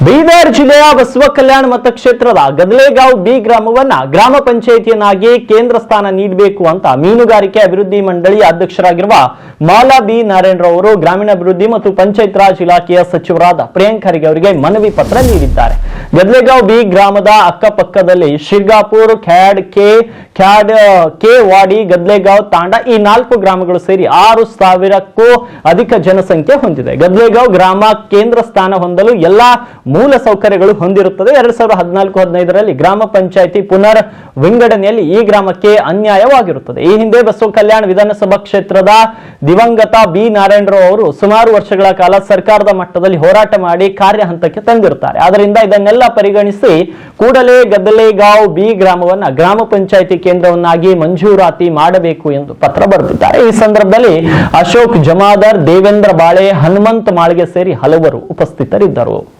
ಬೀದರ್ ಜಿಲ್ಲೆಯ ಬಸವ ಕಲ್ಯಾಣ ಮತಕ್ಷೇತ್ರದ ಗದಲೇಗಾಂವ್ ಬಿ ಗ್ರಾಮವನ್ನ ಗ್ರಾಮ ಪಂಚಾಯಿತಿಯನ್ನಾಗಿ ಕೇಂದ್ರ ಸ್ಥಾನ ನೀಡಬೇಕು ಅಂತ ಮೀನುಗಾರಿಕೆ ಅಭಿವೃದ್ಧಿ ಮಂಡಳಿಯ ಅಧ್ಯಕ್ಷರಾಗಿರುವ ಮಾಲಾ ಬಿ ನಾರಾಯಣ್ ಅವರು ಗ್ರಾಮೀಣಾಭಿವೃದ್ಧಿ ಮತ್ತು ಪಂಚಾಯತ್ ರಾಜ್ ಇಲಾಖೆಯ ಸಚಿವರಾದ ಪ್ರಿಯಾಂಕ್ ಖರ್ಗೆ ಅವರಿಗೆ ಮನವಿ ಪತ್ರ ನೀಡಿದ್ದಾರೆ. ಗದಲೇಗಾಂವ್ ಬಿ ಗ್ರಾಮದ ಅಕ್ಕಪಕ್ಕದಲ್ಲಿ ಶಿರ್ಗಾಪುರ್, ಖ್ಯಾಡ್ ಕೆ ವಾಡಿ, ಗದಲೇಗಾಂವ್, ತಾಂಡಾ ಈ 4 ಗ್ರಾಮಗಳು ಸೇರಿ 6,000ಕ್ಕೂ ಅಧಿಕ ಜನಸಂಖ್ಯೆ ಹೊಂದಿದೆ. ಗದಲೇಗಾಂವ್ ಗ್ರಾಮ ಕೇಂದ್ರ ಸ್ಥಾನ ಹೊಂದಲು ಎಲ್ಲಾ ಮೂಲ ಸೌಕರ್ಯಗಳು ಹೊಂದಿರುತ್ತದೆ. 2014-15ರಲ್ಲಿ ಗ್ರಾಮ ಪಂಚಾಯಿತಿ ಪುನರ್ ವಿಂಗಡಣೆಯಲ್ಲಿ ಈ ಗ್ರಾಮಕ್ಕೆ ಅನ್ಯಾಯವಾಗಿರುತ್ತದೆ. ಈ ಹಿಂದೆ ಬಸವ ಕಲ್ಯಾಣ ವಿಧಾನಸಭಾ ಕ್ಷೇತ್ರದ ದಿವಂಗತ ಬಿ ನಾರಾಯಣರಾವ್ ಅವರು ಸುಮಾರು ವರ್ಷಗಳ ಕಾಲ ಸರ್ಕಾರದ ಮಟ್ಟದಲ್ಲಿ ಹೋರಾಟ ಮಾಡಿ ಕಾರ್ಯ ಹಂತಕ್ಕೆ ತಂದಿರುತ್ತಾರೆ. ಆದ್ದರಿಂದ ಇದನ್ನೆಲ್ಲ ಪರಿಗಣಿಸಿ ಕೂಡಲೇ ಗದಲೇಗಾಂವ್ ಬಿ ಗ್ರಾಮವನ್ನ ಗ್ರಾಮ ಪಂಚಾಯಿತಿ ಕೇಂದ್ರವನ್ನಾಗಿ ಮಂಜೂರಾತಿ ಮಾಡಬೇಕು ಎಂದು ಪತ್ರ ಬರೆದಿದ್ದಾರೆ. ಈ ಸಂದರ್ಭದಲ್ಲಿ ಅಶೋಕ್ ಜಮಾದಾರ್, ದೇವೇಂದ್ರ ಬಾಳೆ, ಹನುಮಂತ ಮಾಳಿಗೆ ಸೇರಿ ಹಲವರು ಉಪಸ್ಥಿತರಿದ್ದರು.